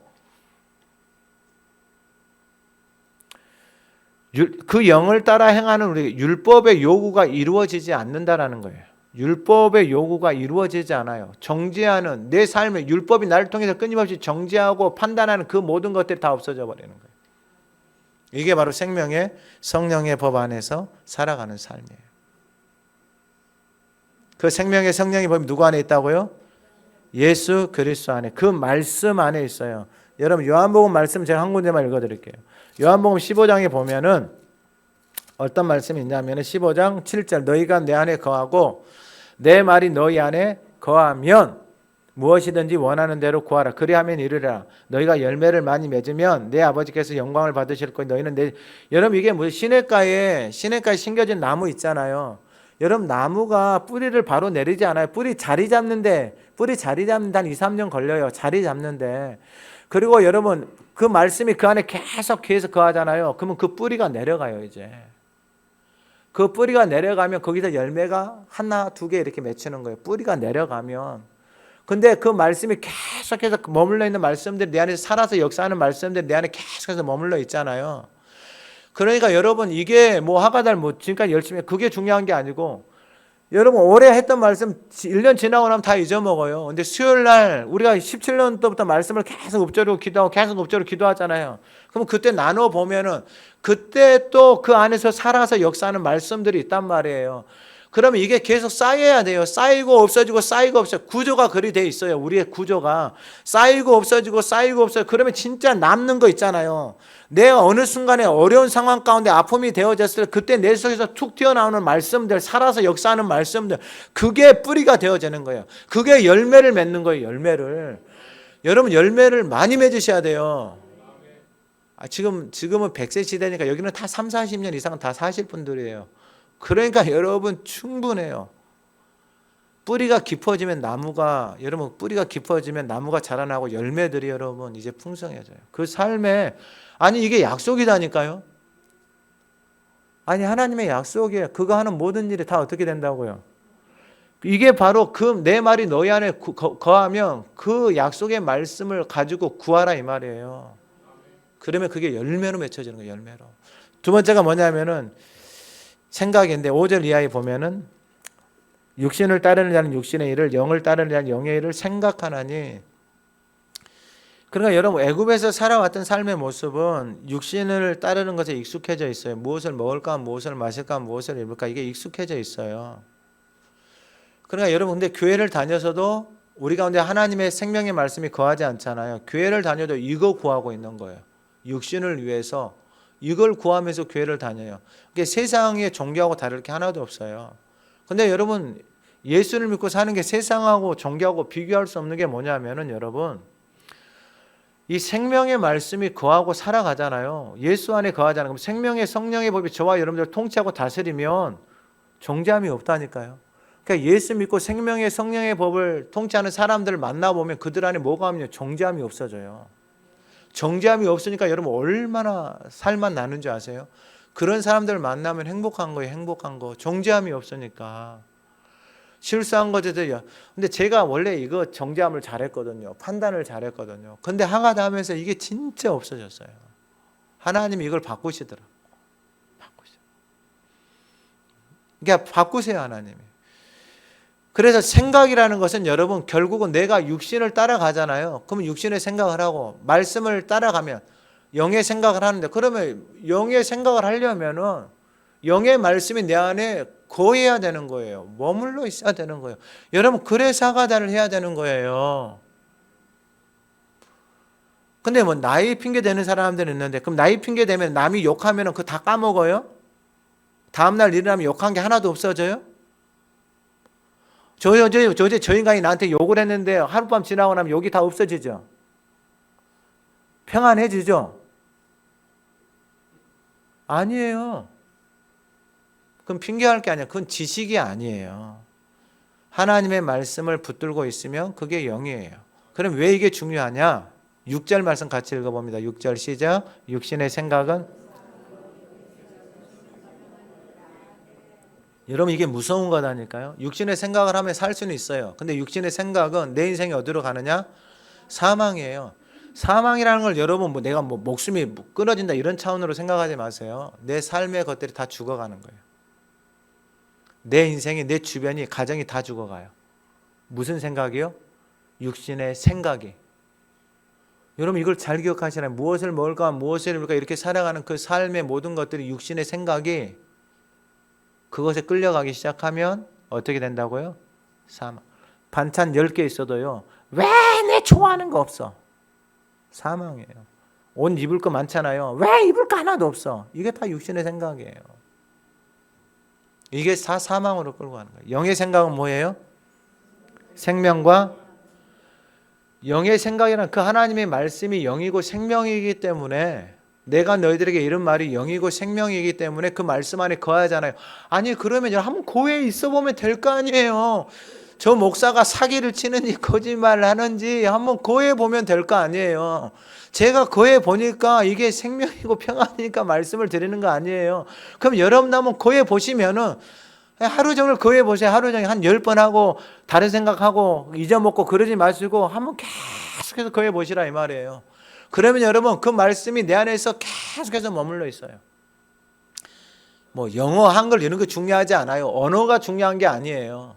그 영을 따라 행하는 우리 율법의 요구가 이루어지지 않는다라는 거예요. 율법의 요구가 이루어지지 않아요. 정죄하는 내 삶에 율법이 나를 통해서 끊임없이 정죄하고 판단하는 그 모든 것들이 다 없어져 버리는 거예요. 이게 바로 생명의 성령의 법 안에서 살아가는 삶이에요. 그 생명의 성령의 법이 누구 안에 있다고요? 예수 그리스도 안에, 그 말씀 안에 있어요. 여러분 요한복음 말씀 제가 한 군데만 읽어드릴게요. 요한복음 15장에 보면은 어떤 말씀이 있냐면 15장 7절 너희가 내 안에 거하고 내 말이 너희 안에 거하면 무엇이든지 원하는 대로 구하라. 그리하면 이르리라. 너희가 열매를 많이 맺으면 내 아버지께서 영광을 받으실 거니 너희는 여러분 이게 무슨 시냇가에 심겨진 나무 있잖아요. 여러분 나무가 뿌리를 바로 내리지 않아요. 뿌리 자리 잡는데 한 2, 3년 걸려요. 자리 잡는데. 그리고 여러분 그 말씀이 그 안에 계속 거하잖아요. 그러면 그 뿌리가 내려가요. 이제 그 뿌리가 내려가면 거기서 열매가 하나, 두 개 이렇게 맺히는 거예요. 뿌리가 내려가면. 근데 그 말씀이 계속해서 머물러 있는 말씀들이 내 안에서 살아서 역사하는 말씀들이 내 안에 계속해서 머물러 있잖아요. 그러니까 여러분 이게 뭐 하가달 뭐 지금까지 열심히 그게 중요한 게 아니고 여러분 올해 했던 말씀 1년 지나고 나면 다 잊어먹어요. 근데 수요일 날 우리가 17년도부터 말씀을 계속 읊조리고 기도하잖아요. 그럼 그때 나눠 보면은 그때 또 그 안에서 살아서 역사하는 말씀들이 있단 말이에요. 그러면 이게 계속 쌓여야 돼요. 쌓이고 없어지고 쌓이고 없어지고 구조가 그리 돼 있어요. 우리의 구조가 쌓이고 없어지고 그러면 진짜 남는 거 있잖아요. 내가 어느 순간에 어려운 상황 가운데 아픔이 되어졌을 때 그때 내 속에서 툭 튀어나오는 말씀들, 살아서 역사하는 말씀들, 그게 뿌리가 되어지는 거예요. 그게 열매를 맺는 거예요. 여러분 열매를 많이 맺으셔야 돼요. 지금은 100세 시대니까 여기는 다 3, 40년 이상 다 사실 분들이에요. 그러니까 여러분 충분해요. 뿌리가 깊어지면 나무가 자라나고 열매들이 여러분 이제 풍성해져요. 그 삶에 아니 이게 약속이다니까요. 아니 하나님의 약속이에요. 그거 하는 모든 일이 다 어떻게 된다고요? 이게 바로 그 내 말이 너희 안에 거하면 그 약속의 말씀을 가지고 구하라 이 말이에요. 그러면 그게 열매로 맺혀지는 거예요. 열매로. 두 번째가 뭐냐면은 생각인데 5절 이하에 보면은 육신을 따르는 자는 육신의 일을 영을 따르는 자는 영의 일을 생각하나니. 그러니까 여러분 애굽에서 살아왔던 삶의 모습은 육신을 따르는 것에 익숙해져 있어요. 무엇을 먹을까, 무엇을 마실까, 무엇을 입을까 이게 익숙해져 있어요. 그러니까 여러분 근데 교회를 다녀서도 우리 가운데 하나님의 생명의 말씀이 거하지 않잖아요. 교회를 다녀도 이거 구하고 있는 거예요. 육신을 위해서 이걸 구하면서 교회를 다녀요. 그게 세상의 종교하고 다를 게 하나도 없어요. 근데 여러분 예수를 믿고 사는 게 세상하고 종교하고 비교할 수 없는 게 뭐냐면은 여러분 이 생명의 말씀이 거하고 살아가잖아요. 예수 안에 거하잖아요. 그럼 생명의 성령의 법이 저와 여러분들을 통치하고 다스리면 정죄함이 없다니까요. 그러니까 예수 믿고 생명의 성령의 법을 통치하는 사람들을 만나보면 그들 안에 뭐가 하면 정죄함이 없어져요. 정죄함이 없으니까 여러분 얼마나 살만 나는지 아세요? 그런 사람들을 만나면 행복한 거예요. 행복한 거. 정죄함이 없으니까. 실수한 것들이요. 근데 제가 원래 이거 정죄함을 잘했거든요. 판단을 잘했거든요. 근데 하가다 하면서 이게 진짜 없어졌어요. 하나님이 이걸 바꾸시더라고요. 그러니까 바꾸세요 하나님이. 그래서 생각이라는 것은 여러분 결국은 내가 육신을 따라가잖아요. 그러면 육신의 생각을 하고 말씀을 따라가면 영의 생각을 하는데, 그러면 영의 생각을 하려면은 영의 말씀이 내 안에 거해야 되는 거예요. 머물러 있어야 되는 거예요. 여러분 그래서 사과다를 해야 되는 거예요. 근데 뭐 나이 핑계 대는 사람들은 있는데, 그럼 나이 핑계 대면 남이 욕하면 그거 다 까먹어요? 다음날 일어나면 욕한 게 하나도 없어져요? 저 인간이 나한테 욕을 했는데 하룻밤 지나고 나면 욕이 다 없어지죠? 평안해지죠? 아니에요. 그건 핑계할 게 아니야. 그건 지식이 아니에요. 하나님의 말씀을 붙들고 있으면 그게 영이에요. 그럼 왜 이게 중요하냐? 6절 말씀 같이 읽어봅니다. 6절 시작. 육신의 생각은, 여러분 이게 무서운 거다니까요. 육신의 생각을 하면 살 수는 있어요. 근데 육신의 생각은 내 인생이 어디로 가느냐? 사망이에요. 사망이라는 걸 여러분 내가 목숨이 끊어진다 이런 차원으로 생각하지 마세요. 내 삶의 것들이 다 죽어가는 거예요. 내 인생이, 내 주변이, 가정이 다 죽어가요. 무슨 생각이요? 육신의 생각이. 여러분 이걸 잘 기억하시나요? 무엇을 먹을까, 무엇을 입을까 이렇게 살아가는 그 삶의 모든 것들이 육신의 생각이 그것에 끌려가기 시작하면 어떻게 된다고요? 사망. 반찬 10개 있어도요, 왜 내 좋아하는 거 없어? 사망이에요. 옷 입을 거 많잖아요. 왜 입을 거 하나도 없어? 이게 다 육신의 생각이에요. 이게 다 사망으로 끌고 가는 거예요. 영의 생각은 뭐예요? 생명과, 영의 생각이란 그 하나님의 말씀이 영이고 생명이기 때문에, 내가 너희들에게 이런 말이 영이고 생명이기 때문에 그 말씀 안에 거하잖아요. 아니 그러면 한번 고해에 있어 보면 될 거 아니에요. 저 목사가 사기를 치는지 거짓말을 하는지 한번 고해 보면 될 거 아니에요. 제가 고해 보니까 이게 생명이고 평안이니까 말씀을 드리는 거 아니에요. 그럼 여러분 한번 고해 보시면은 하루 종일 고해 보세요. 하루 종일 한 10번 하고 다른 생각하고 잊어먹고 그러지 마시고 한번 계속해서 고해 보시라 이 말이에요. 그러면 여러분 그 말씀이 내 안에서 계속해서 머물러 있어요. 뭐 영어, 한글 이런 거 중요하지 않아요. 언어가 중요한 게 아니에요.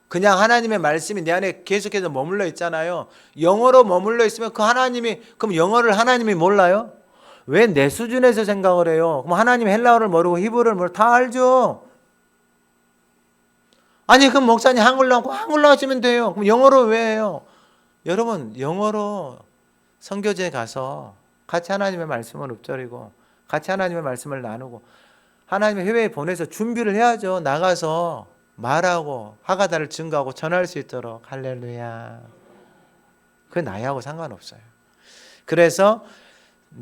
그냥 하나님의 말씀이 내 안에 계속해서 머물러 있잖아요. 영어로 머물러 있으면 그 하나님이, 그럼 영어를 하나님이 몰라요? 왜 내 수준에서 생각을 해요? 그럼 하나님 헬라어를 모르고 히브리어를 모르고 다 알죠. 아니 그럼 목사님 한글로 하고 한글로 하시면 돼요. 그럼 영어로 왜 해요? 여러분 영어로 선교지에 가서 같이 하나님의 말씀을 읊조리고 같이 하나님의 말씀을 나누고 하나님의 해외에 보내서 준비를 해야죠. 나가서 말하고 하가다를 증거하고 전할 수 있도록. 할렐루야. 그게 나이하고 상관없어요. 그래서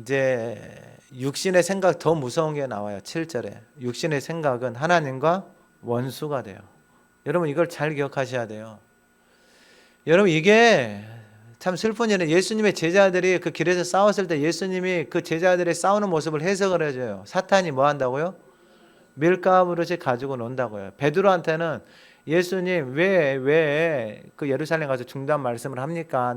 이제 육신의 생각 더 무서운 게 나와요. 7절에 육신의 생각은 하나님과 원수가 돼요. 여러분 이걸 잘 기억하셔야 돼요. 여러분 이게 참 슬픈 일은, 예수님의 제자들이 그 길에서 싸웠을 때 예수님이 그 제자들의 싸우는 모습을 해석을 해줘요. 사탄이 뭐 한다고요? 밀가부릇이 가지고 논다고요. 베드로한테는 예수님 왜 그 예루살렘 가서 중단 말씀을 합니까?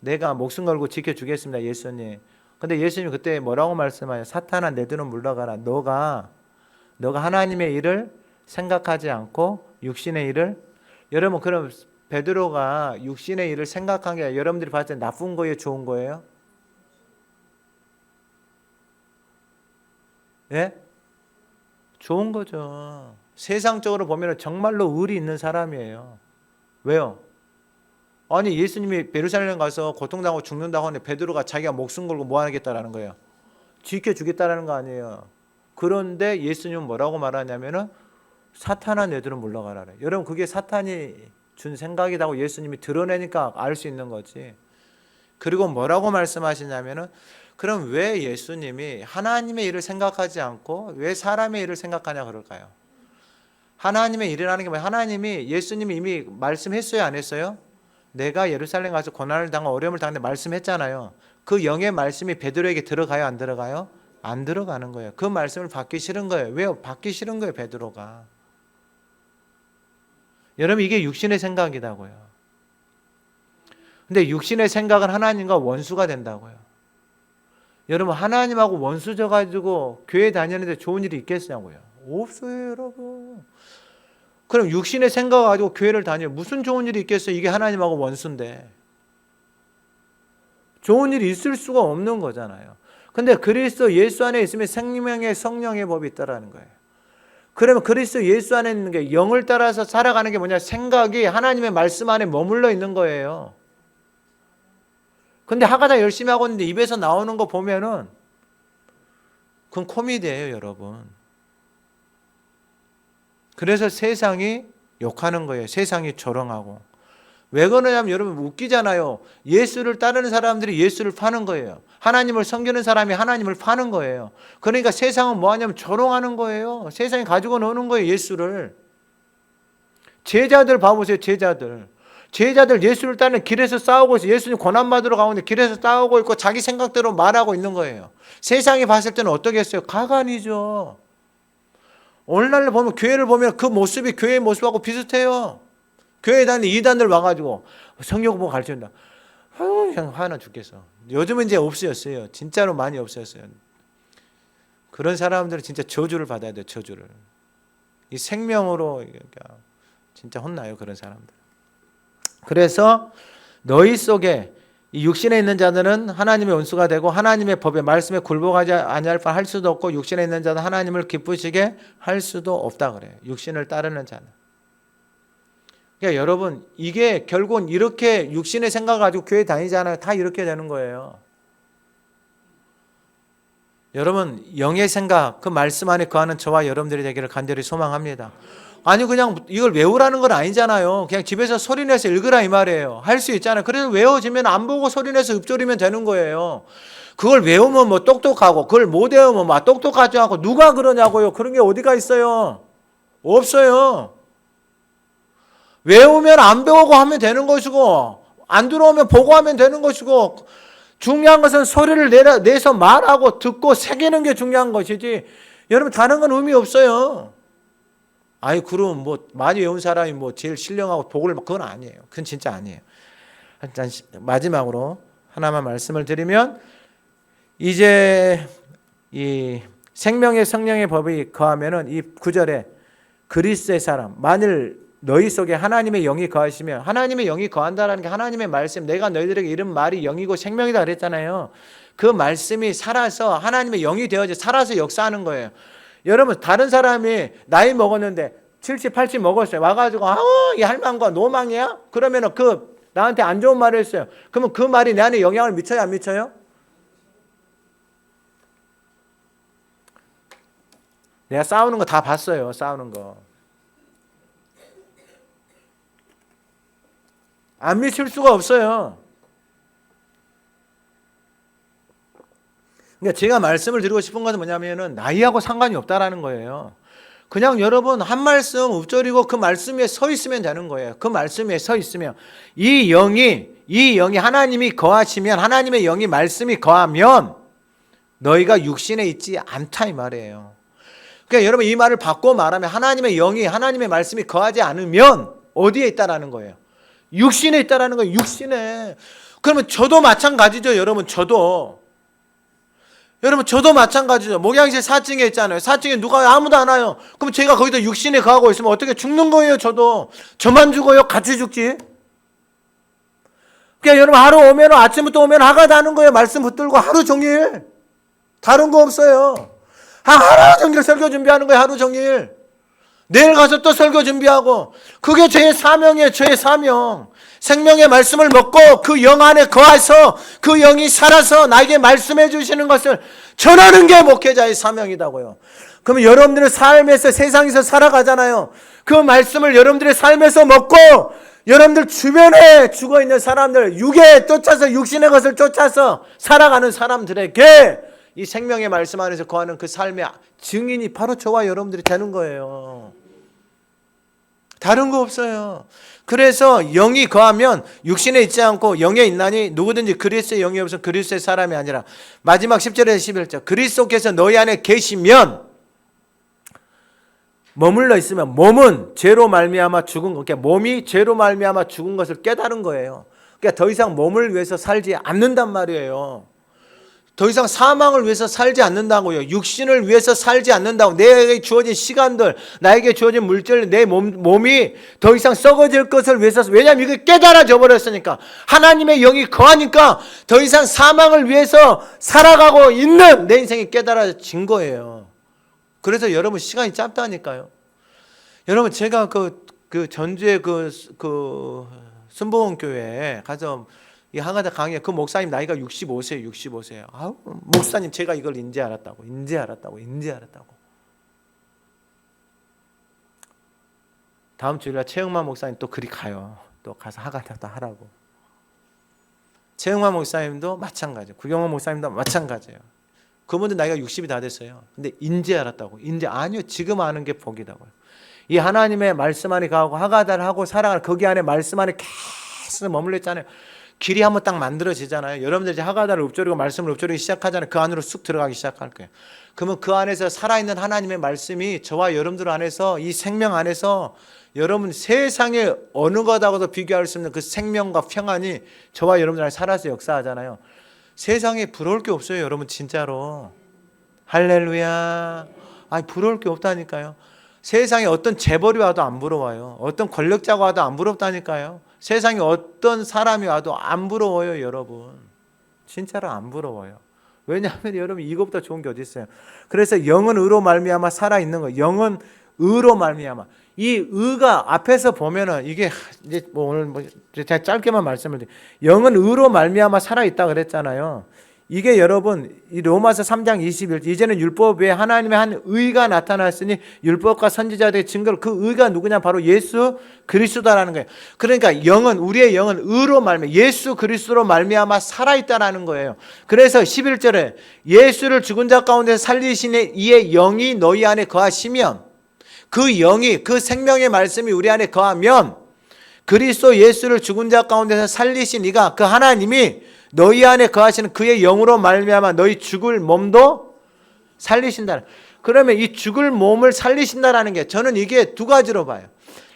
내가 목숨 걸고 지켜주겠습니다, 예수님. 근데 예수님 그때 뭐라고 말씀하냐? 사탄아 내 뒤로 물러가라. 너가 하나님의 일을 생각하지 않고 육신의 일을. 여러분 그럼 베드로가 육신의 일을 생각한 게 여러분들이 봤을 때 나쁜 거예요, 좋은 거예요? 예? 좋은 거죠. 세상적으로 보면 정말로 의리 있는 사람이에요. 왜요? 아니 예수님이 예루살렘 가서 고통당하고 죽는다고 하는데 베드로가 자기가 목숨 걸고 뭐 하겠다라는 거예요? 지켜주겠다라는 거 아니에요. 그런데 예수님은 뭐라고 말하냐면은 사탄아 너희들은 물러가라. 여러분 그게 사탄이 준 생각이라고 예수님이 드러내니까 알 수 있는 거지. 그리고 뭐라고 말씀하시냐면은 그럼 왜 예수님이 하나님의 일을 생각하지 않고 왜 사람의 일을 생각하냐 그럴까요? 하나님의 일이라는 게 뭐예요? 하나님이, 예수님이 이미 말씀했어요, 안 했어요? 내가 예루살렘 가서 고난을 당하고 어려움을 당하는데 말씀했잖아요. 그 영의 말씀이 베드로에게 들어가요, 안 들어가요? 안 들어가는 거예요. 그 말씀을 받기 싫은 거예요. 왜요? 받기 싫은 거예요, 베드로가. 여러분 이게 육신의 생각이라고요. 근데 육신의 생각은 하나님과 원수가 된다고요. 여러분 하나님하고 원수져 가지고 교회 다니는데 좋은 일이 있겠냐고요? 없어요, 여러분. 그럼 육신의 생각 가지고 교회를 다녀 무슨 좋은 일이 있겠어요? 이게 하나님하고 원수인데. 좋은 일이 있을 수가 없는 거잖아요. 근데 그리스도 예수 안에 있으면 생명의 성령의 법이 있다라는 거예요. 그러면 그리스도 예수 안에 있는 게 영을 따라서 살아가는 게 뭐냐? 생각이 하나님의 말씀 안에 머물러 있는 거예요. 근데 하가다 열심히 하고 있는데 입에서 나오는 거 보면은 그건 코미디예요, 여러분. 그래서 세상이 욕하는 거예요. 세상이 조롱하고. 왜 그러냐면 여러분 웃기잖아요. 예수를 따르는 사람들이 예수를 파는 거예요. 하나님을 섬기는 사람이 하나님을 파는 거예요. 그러니까 세상은 뭐 하냐면 조롱하는 거예요. 세상이 가지고 노는 거예요, 예수를. 제자들 봐보세요, 제자들. 제자들 예수를 따르는 길에서 싸우고 있어요. 예수님 고난받으러 가는데 길에서 싸우고 있고 자기 생각대로 말하고 있는 거예요. 세상이 봤을 때는 어떻게 했어요? 가관이죠. 오늘날 보면 교회를 보면 그 모습이 교회의 모습하고 비슷해요. 교회 다니는 이단들 와가지고 성경 보고 가르친다. 아유, 그냥 화나 죽겠어. 요즘은 이제 없어졌어요. 진짜로 많이 없어졌어요. 그런 사람들은 진짜 저주를 받아야 돼요. 저주를. 이 생명으로 진짜 혼나요. 그런 사람들. 그래서 너희 속에 이 육신에 있는 자들은 하나님의 원수가 되고 하나님의 법에 말씀에 굴복하지 아니할 바 할 수도 없고 육신에 있는 자는 하나님을 기쁘시게 할 수도 없다 그래요. 육신을 따르는 자는. 그러니까 여러분 이게 결국은 이렇게 육신의 생각 가지고 교회 다니잖아요. 다 이렇게 되는 거예요. 여러분 영의 생각 그 말씀 안에 거하는 저와 여러분들이 되기를 간절히 소망합니다. 아니 그냥 이걸 외우라는 건 아니잖아요. 그냥 집에서 소리내서 읽으라 이 말이에요. 할 수 있잖아요. 그래서 외워지면 안 보고 소리내서 읊조리면 되는 거예요. 그걸 외우면 뭐 똑똑하고 그걸 못 외우면 막 똑똑하지 않고 누가 그러냐고요. 그런 게 어디가 있어요. 없어요. 외우면 안 배우고 하면 되는 것이고 안 들어오면 보고 하면 되는 것이고 중요한 것은 소리를 내서 말하고 듣고 새기는 게 중요한 것이지 여러분 다른 건 의미 없어요. 아니 그럼 뭐 많이 외운 사람이 뭐 제일 신령하고 복을 그건 아니에요. 그건 진짜 아니에요. 일단 마지막으로 하나만 말씀을 드리면 이제 이 생명의 성령의 법이 거하면은 이 9절에 그리스도의 사람 만일 너희 속에 하나님의 영이 거하시면 하나님의 영이 거한다라는 게 하나님의 말씀 내가 너희들에게 이런 말이 영이고 생명이다 그랬잖아요. 그 말씀이 살아서 하나님의 영이 되어져 살아서 역사하는 거예요. 여러분 다른 사람이 나이 먹었는데 70, 80 먹었어요. 와가지고 이 할망과 노망이야? 그러면은 그 나한테 안 좋은 말을 했어요. 그러면 그 말이 내 안에 영향을 미쳐요? 안 미쳐요? 내가 싸우는 거 다 봤어요. 싸우는 거. 안 미칠 수가 없어요. 그러니까 제가 말씀을 드리고 싶은 것은 뭐냐면은 나이하고 상관이 없다라는 거예요. 그냥 여러분 한 말씀 읊조리고 그 말씀에 서 있으면 되는 거예요. 그 말씀에 서 있으면 이 영이 하나님이 거하시면 하나님의 영이 말씀이 거하면 너희가 육신에 있지 않다 이 말이에요. 그러니까 여러분 이 말을 바꿔 말하면 하나님의 영이 하나님의 말씀이 거하지 않으면 어디에 있다라는 거예요? 육신에 있다라는 거예요. 육신에. 그러면 저도 마찬가지죠. 여러분 저도 마찬가지죠. 목양실 4층에 있잖아요. 4층에 누가 아무도 안 와요. 그럼 제가 거기다 육신에 거하고 있으면 어떻게 죽는 거예요. 저만 죽어요. 같이 죽지. 그러니까 여러분 하루 오면 아침부터 오면 하가 다는 거예요. 말씀 붙들고 하루 종일. 다른 거 없어요. 하루 종일 설교 준비하는 거예요. 하루 종일. 내일 가서 또 설교 준비하고 그게 제 사명이에요. 저의 사명. 생명의 말씀을 먹고 그 영 안에 거해서 그 영이 살아서 나에게 말씀해 주시는 것을 전하는 게 목회자의 사명이다고요. 그러면 여러분들의 삶에서 세상에서 살아가잖아요. 그 말씀을 여러분들의 삶에서 먹고 여러분들 주변에 죽어있는 사람들 육에 쫓아서 육신의 것을 쫓아서 살아가는 사람들에게 이 생명의 말씀 안에서 거하는 그 삶의 증인이 바로 저와 여러분들이 되는 거예요. 다른 거 없어요. 그래서 영이 거하면 육신에 있지 않고 영에 있나니 누구든지 그리스도의 영이 없으면 그리스도의 사람이 아니라 마지막 10절에서 11절 그리스도께서 너희 안에 계시면 머물러 있으면 몸은 죄로 말미암아 죽은 것, 그러니까 몸이 죄로 말미암아 죽은 것을 깨달은 거예요. 그러니까 더 이상 몸을 위해서 살지 않는단 말이에요. 더 이상 사망을 위해서 살지 않는다고요. 육신을 위해서 살지 않는다고. 내게 주어진 시간들, 나에게 주어진 물질, 내 몸이 더 이상 썩어질 것을 위해서. 왜냐하면 이게 깨달아져 버렸으니까. 하나님의 영이 거하니까 더 이상 사망을 위해서 살아가고 있는 내 인생이 깨달아진 거예요. 그래서 여러분 시간이 짧다니까요. 여러분 제가 그 전주의 그 순복음 교회에 가서 이 하가다 강의 그 목사님 나이가 65세예요. 아우, 목사님 제가 이걸 인제 알았다고. 다음 주일날 최영만 목사님 또 그리 가요. 또 가서 하가다도 하라고. 최영만 목사님도 마찬가지예요. 구경원 목사님도 마찬가지예요. 그분들 나이가 60이 다 됐어요. 근데 인제 알았다고. 아니요. 지금 아는 게 복이다고요. 이 하나님의 말씀 안에 가고 하가다를 하고 살아가는 거기 안에 말씀 안에 계속 머물러 있잖아요. 길이 한번 딱 만들어지잖아요. 여러분들 이제 하가다를 읊조리고 말씀을 읊조리기 시작하잖아요. 그 안으로 쑥 들어가기 시작할 거예요. 그러면 그 안에서 살아있는 하나님의 말씀이 저와 여러분들 안에서 이 생명 안에서 여러분 세상에 어느 것하고도 비교할 수 없는 그 생명과 평안이 저와 여러분들 안에 살아서 역사하잖아요. 세상에 부러울 게 없어요. 여러분 진짜로. 할렐루야. 아니 부러울 게 없다니까요. 세상에 어떤 재벌이 와도 안 부러워요. 어떤 권력자가 와도 안 부럽다니까요. 세상에 어떤 사람이 와도 안 부러워요. 여러분 진짜로 안 부러워요. 왜냐하면 여러분 이것보다 좋은 게 어디 있어요. 그래서 영은 의로 말미암아 살아있는 거예요. 영은 의로 말미암아. 이 의가 앞에서 보면은 이게 이제 뭐 오늘 제가 짧게만 말씀을 드릴게요. 영은 의로 말미암아 살아있다 그랬잖아요. 이게 여러분 이 로마서 3장 21절 이제는 율법 외에 하나님의 한 의가 나타났으니 율법과 선지자들의 증거를 그 의가 누구냐 바로 예수 그리스도라는 거예요. 그러니까 우리의 영은 의로 말미암아 예수 그리스도로 말미암아 살아있다라는 거예요. 그래서 11절에 예수를 죽은 자 가운데 살리신 이의 영이 너희 안에 거하시면 그 영이 그 생명의 말씀이 우리 안에 거하면 그리스도 예수를 죽은 자 가운데서 살리신 이가 그 하나님이 너희 안에 거하시는 그의 영으로 말미암아 너희 죽을 몸도 살리신다. 그러면 이 죽을 몸을 살리신다라는 게 저는 이게 두 가지로 봐요.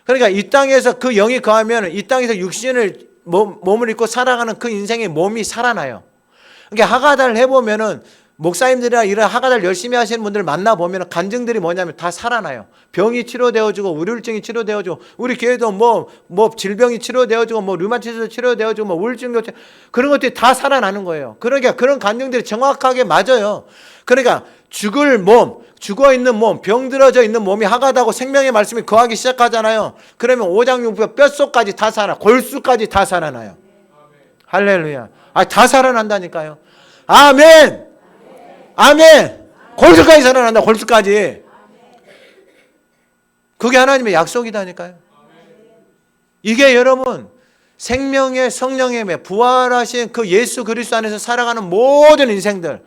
그러니까 이 땅에서 그 영이 거하면 이 땅에서 육신을 몸을 입고 살아가는 그 인생의 몸이 살아나요. 그러니까 하가다를 해보면은 목사님들이나 이런 하가다를 열심히 하시는 분들을 만나보면 간증들이 뭐냐면 다 살아나요. 병이 치료되어지고 우울증이 치료되어지고 우리 교회도 뭐 질병이 치료되어지고 뭐 류마티스도 치료되어지고 뭐 우울증도 그런 것들이 다 살아나는 거예요. 그러니까 그런 간증들이 정확하게 맞아요. 그러니까 죽어있는 몸, 병들어져 있는 몸이 하가다고 생명의 말씀이 거하기 시작하잖아요. 그러면 오장육부 뼛속까지 다 살아, 골수까지 다 살아나요. 할렐루야. 다 살아난다니까요. 아멘. 아멘. 골수까지 살아난다. 골수까지. 그게 하나님의 약속이다니까요. 이게 여러분 생명의 성령의 부활하신 그 예수 그리스도 안에서 살아가는 모든 인생들,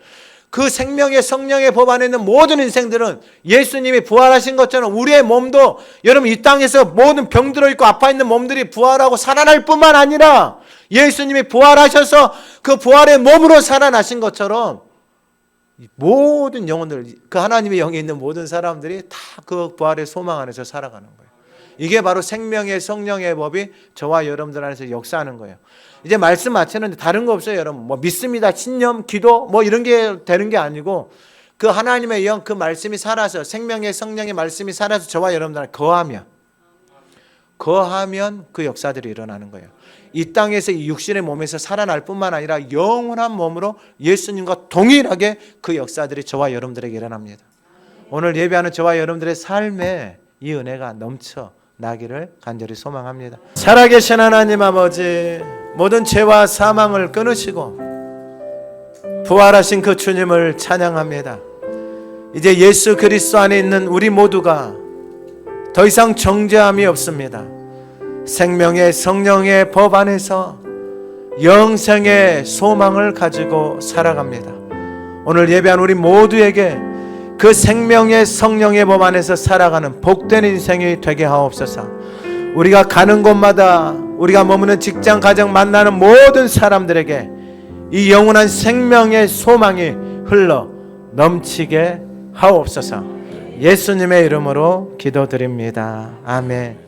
그 생명의 성령의 법 안에 있는 모든 인생들은 예수님이 부활하신 것처럼 우리의 몸도 여러분 이 땅에서 모든 병들어 있고 아파 있는 몸들이 부활하고 살아날 뿐만 아니라 예수님이 부활하셔서 그 부활의 몸으로 살아나신 것처럼 모든 영혼들, 그 하나님의 영에 있는 모든 사람들이 다 그 부활의 소망 안에서 살아가는 거예요. 이게 바로 생명의 성령의 법이 저와 여러분들 안에서 역사하는 거예요. 이제 말씀 마치는데 다른 거 없어요. 여러분 뭐 믿습니다, 신념, 기도 뭐 이런 게 되는 게 아니고 그 하나님의 영, 그 말씀이 살아서 생명의 성령의 말씀이 살아서 저와 여러분들 안에 거하면 그 역사들이 일어나는 거예요. 이 땅에서 이 육신의 몸에서 살아날 뿐만 아니라 영원한 몸으로 예수님과 동일하게 그 역사들이 저와 여러분들에게 일어납니다. 오늘 예배하는 저와 여러분들의 삶에 이 은혜가 넘쳐 나기를 간절히 소망합니다. 살아계신 하나님 아버지, 모든 죄와 사망을 끊으시고 부활하신 그 주님을 찬양합니다. 이제 예수 그리스도 안에 있는 우리 모두가 더 이상 정죄함이 없습니다. 생명의 성령의 법 안에서 영생의 소망을 가지고 살아갑니다. 오늘 예배한 우리 모두에게 그 생명의 성령의 법 안에서 살아가는 복된 인생이 되게 하옵소서. 우리가 가는 곳마다 우리가 머무는 직장, 가정, 만나는 모든 사람들에게 이 영원한 생명의 소망이 흘러 넘치게 하옵소서. 예수님의 이름으로 기도드립니다. 아멘.